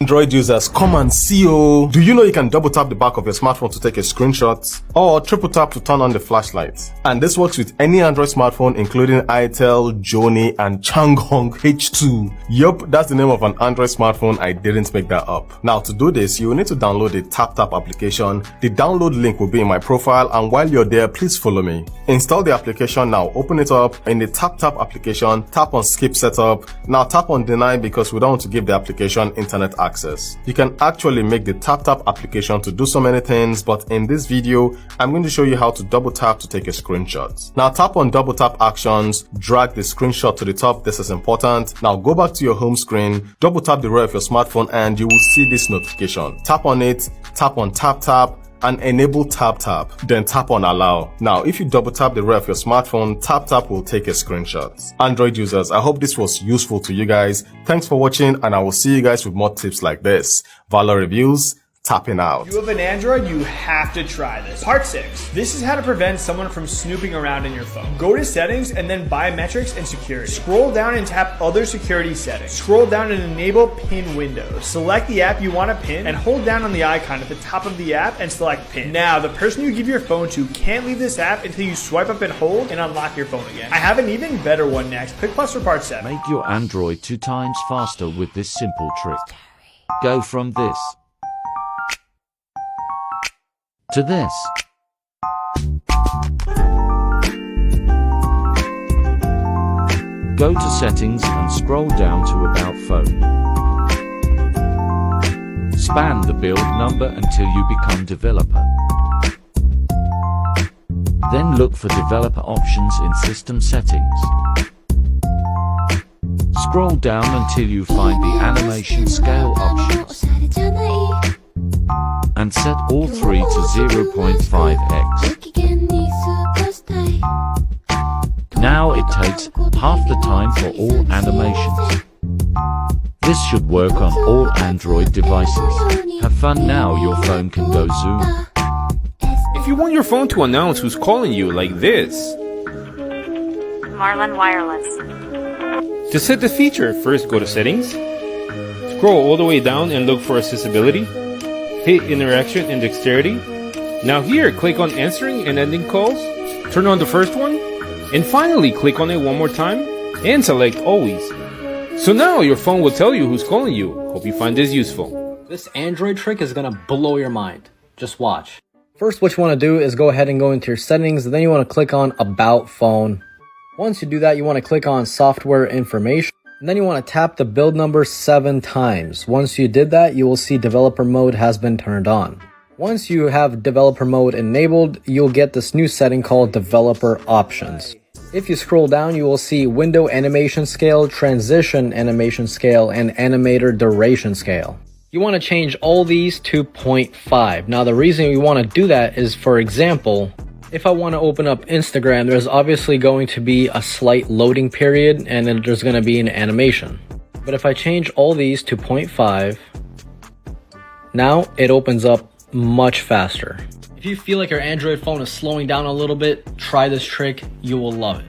Android users, come and see. Oh, do you know you can double tap the back of your smartphone to take a screenshot, or triple tap to turn on the flashlight? And this works with any Android smartphone including Itel, Joni and Changhong H2. Yup, that's the name of an Android smartphone. I didn't make that up. Now to do this, you will need to download the TapTap application. The download link will be in my profile, and while you're there, please follow me. Install the application now, open it up. In the TapTap application, tap on skip setup. Now tap on deny because we don't want to give the application internet access. You can actually make the TapTap application to do so many things, but in this video, I'm going to show you how to double tap to take a screenshot. Now tap on double tap actions, drag the screenshot to the top. This is important. Now go back to your home screen, double tap the rear of your smartphone and you will see this notification. Tap on it, tap on TapTap, and enable TapTap, then tap on allow. Now if you double tap the rear of your smartphone, TapTap will take a screenshot. Android users, I hope this was useful to you guys. Thanks for watching and I will see you guys with more tips like this. Valor Reviews, tapping out. If you have an Android, you have to try this. Part 6. This is how to prevent someone from snooping around in your phone. Go to settings and then biometrics and security. Scroll down and tap other security settings. Scroll down and enable pin windows. Select the app you want to pin and hold down on the icon at the top of the app and select pin. Now, the person you give your phone to can't leave this app until you swipe up and hold and unlock your phone again. I have an even better one next. Click plus for part 7. Make your Android 2 times faster with this simple trick. Go from this to this. Go to settings and scroll down to about phone. Span the build number until you become developer. Then look for developer options in system settings. Scroll down until you find the animation scale options. And set all three to 0.5x. Now it takes half the time for all animations. This should work on all Android devices. Have fun now, your phone can go zoom. If you want your phone to announce who's calling you like this. Marlin Wireless. To set the feature, first go to settings. Scroll all the way down and look for accessibility. Hit interaction and dexterity. Now here, click on answering and ending calls. Turn on the first one. And finally, click on it one more time. And select always. So now your phone will tell you who's calling you. Hope you find this useful. This Android trick is gonna blow your mind. Just watch. First, what you want to do is go ahead and go into your settings. Then you want to click on About Phone. Once you do that, you want to click on Software Information. And then you want to tap the build number 7 times. Once you did that, you will see developer mode has been turned on. Once you have developer mode enabled, you'll get this new setting called developer options. If you scroll down, you will see window animation scale, transition animation scale, and animator duration scale. You want to change all these to 0.5. Now the reason you want to do that is, for example, if I want to open up Instagram, there's obviously going to be a slight loading period and then there's going to be an animation. But if I change all these to 0.5, now it opens up much faster. If you feel like your Android phone is slowing down a little bit, try this trick. You will love it.